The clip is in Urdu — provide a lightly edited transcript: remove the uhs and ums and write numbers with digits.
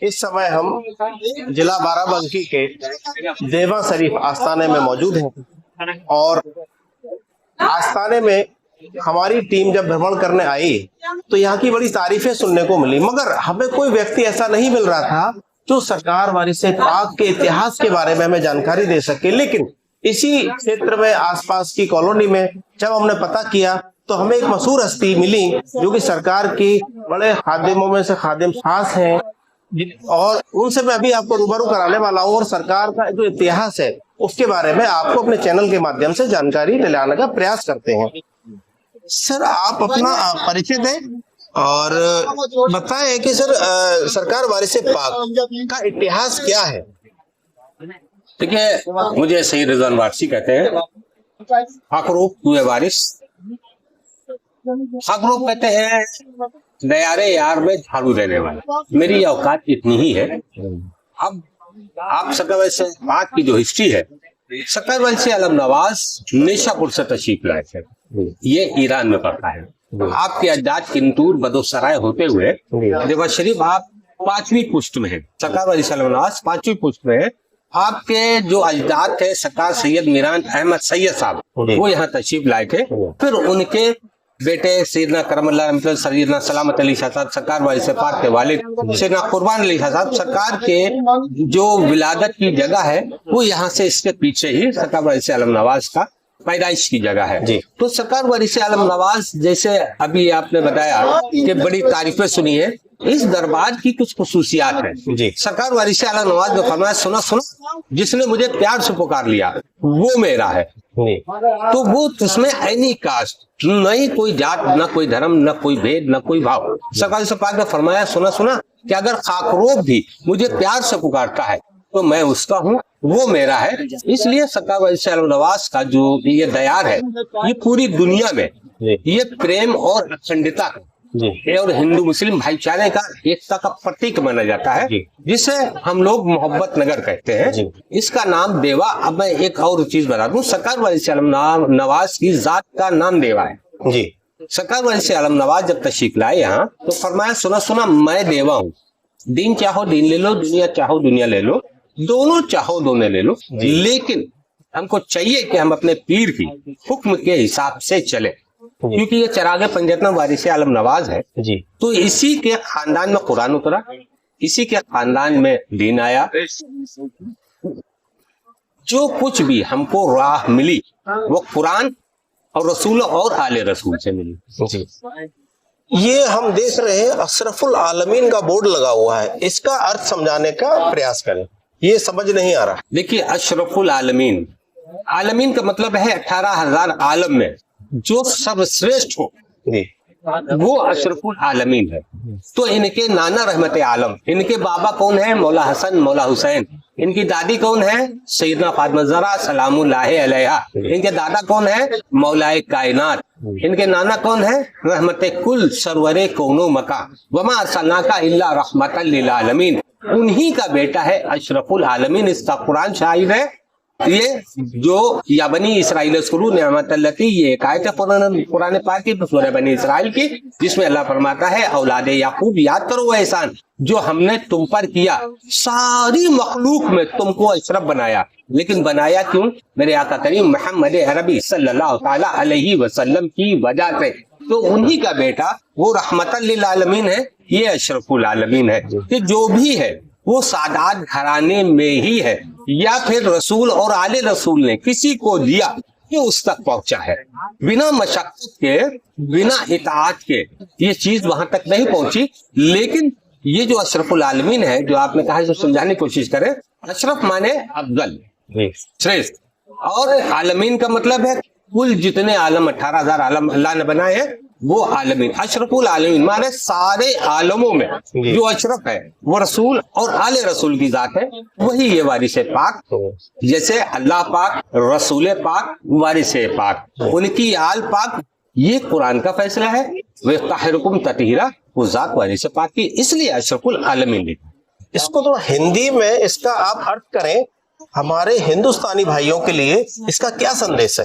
اس سمے ہم ضلع بارہ بنکی کے دیوا شریف آستانے میں موجود ہیں، اور آستانے میں ہماری ٹیم جب بھرمن کرنے آئی تو یہاں کی بڑی تعریفیں سننے کو ملی، مگر ہمیں کوئی ویکتی ایسا نہیں مل رہا تھا جو سرکار وارث پاک کے اتہاس کے بارے میں ہمیں جانکاری دے سکے۔ لیکن اسی چھیتر میں آس پاس کی کالونی میں جب ہم نے پتہ کیا تو ہمیں ایک مشہور ہستی ملی جو کہ سرکار کی بڑے خادموں میں سے خادم خاص ہیں، اور ان سے میں ابھی آپ کو روبرو کرانے والا ہوں، اور سرکار کا جو اتہاس ہے اس کے بارے میں آپ کو اپنے چینل کے مادھیم سے جانکاری دلانے کا پریاس کرتے ہیں۔ سر آپ اپنا پریچے دیں اور بتائیں کہ سر سرکار وارث پاک کا اتہاس کیا ہے؟ دیکھیے، مجھے سید رضوان وارثی کہتے ہیں، حقروف ہوئے وارث۔ حقروف کہتے ہیں دیارے یار میں جھاڑو دینے والا، میری اوقات اتنی ہی ہے۔ اب آپ سرکار وارث پاک کی جو ہسٹری ہے، سرکار وارث عالم نواز نیشا پور سے تشریف لائے تھے، یہ ایران میں پڑتا ہے۔ آپ کے اجداد کنتور بدوسرائے ہوتے ہوئے دیوا شریف آپ 5ویں پشت میں ہیں، سرکار وارث عالم نواز 5ویں پشت میں ہے۔ آپ کے جو اجداد تھے سرکار سید میران احمد سید صاحب، وہ یہاں تشریف لائے تھے۔ پھر ان کے بیٹے سیدنا کرم اللہ رحمۃ اللہ سیدنا سلامت علی شاہ صاحب، سرکار وارث پاک کے والد سیدنا قربان علی شاہ صاحب، سرکار کے جو ولادت کی جگہ ہے وہ یہاں سے اس کے پیچھے ہی سرکار وارث عالم نواز کا پیدائش کی جگہ ہے۔ تو سرکار وارث عالم نواز، جیسے ابھی آپ نے بتایا کہ بڑی تعریفیں سنی ہے، اس دربار کی کچھ خصوصیات ہیں۔ سرکار وارث عالم نواز نے فرمایا، سنا سنا جس نے مجھے پیار سے پکار لیا وہ میرا ہے۔ تو وہ اس میں اینی کاسٹ، نہ ہی کوئی جات، نہ کوئی دھرم، نہ کوئی بھید، نہ کوئی بھاؤ۔ سرکار وارث پاک نے فرمایا، سنا سنا کہ اگر خاکروب بھی مجھے پیار سے پکارتا ہے تو میں اس کا ہوں، وہ میرا ہے۔ اس لیے سرکار وارث عالم نواز کا جو یہ دیار ہے، یہ پوری دنیا میں یہ پریم اور اکھنڈتا اور ہندو مسلم بھائی چارے کا ایکتا کا پرتیک مانا جاتا ہے، جسے ہم لوگ محبت نگر کہتے ہیں۔ اس کا نام دیوا۔ اب میں ایک اور چیز بتا دوں، سرکار وارث عالم نواز کی ذات کا نام دیوا ہے۔ جی، سرکار وارث عالم نواز جب تشریف لائے یہاں تو فرمایا، سنا سنا میں دیوا ہوں، دین چاہو دین لے لو، دنیا چاہو دنیا لے لو، دونوں چاہو دونوں لے لو، لیکن ہم کو چاہیے کہ ہم اپنے پیر کی حکم کے حساب سے چلیں، کیونکہ یہ چراغ پنجتن وارث عالم نواز ہے۔ تو اسی کے خاندان میں قرآن اترا، اسی کے خاندان میں دین آیا، جو کچھ بھی ہم کو راہ ملی وہ قرآن اور رسول اور آل رسول سے ملی۔ یہ ہم دیکھ رہے ہیں اشرف العالمین کا بورڈ لگا ہوا ہے، اس کا ارتھ سمجھانے کا پریاس کریں، یہ سمجھ نہیں آ رہا۔ دیکھیے، اشرف العالمین، عالمین کا مطلب ہے 18,000 عالم میں جو سب شریشٹھ ہو، وہ اشرف العالمین ہے۔ تو ان کے نانا رحمت عالم، ان کے بابا کون ہیں؟ مولا حسن، مولا حسین۔ ان کی دادی کون ہے؟ سیدنا فاطمہ زہرا سلام اللہ علیہا۔ ان کے دادا کون ہے؟ مولا کائنات۔ ان کے نانا کون ہے؟ رحمت کل سرور کون و مکان، وما ارسلناک الا رحمت للعالمین۔ انہی کا بیٹا ہے اشرف العالمین۔ اس کا قرآن شاہد ہے۔ یہ جو یا بنی اسرائیل اذکروا نعمت اللتی، یہ ایک آیت ہے قرآن پاک کی سورہ بنی اسرائیل کی، جس میں اللہ فرماتا ہے، اولاد یعقوب یاد کرو وہ احسان جو ہم نے تم پر کیا، ساری مخلوق میں تم کو اشرف بنایا۔ لیکن بنایا کیوں؟ میرے آقا کریم محمد عربی صلی اللہ تعالی علیہ وسلم کی وجہ سے۔ تو انہی کا بیٹا وہ رحمت للعالمین ہے، یہ اشرف العالمین ہے۔ کہ جو بھی ہے وہ سادات گھرانے میں ہی ہے، یا پھر رسول اور آل رسول نے کسی کو دیا کہ اس تک پہنچا ہے، بنا مشقت کے، بنا اطاعت کے یہ چیز وہاں تک نہیں پہنچی۔ لیکن یہ جو اشرف العالمین ہے، جو آپ نے کہا جو سمجھانے کی کوشش کرے، اشرف مانے افضل، شریشٹھ، اور عالمین کا مطلب ہے کل جتنے عالم 18,000 عالم اللہ نے بنائے ہیں وہ عالمین۔ اشرف العالمین مانے سارے عالموں میں جو اشرف ہے وہ رسول اور آل رسول کی ذات ہے، وہی یہ وارث پاک۔ جیسے اللہ پاک، رسول پاک، وارث پاک، ان کی آل پاک، یہ قرآن کا فیصلہ ہے۔ وَيَطَّهِرُكُمْ تَطْهِيرًا، وہ ذات وارث پاک کی، اس لیے اشرف العالمین لکھا۔ اس کو تو ہندی میں اس کا آپ ارتھ کریں ہمارے ہندوستانی بھائیوں کے لیے، اس کا کیا سندیش ہے؟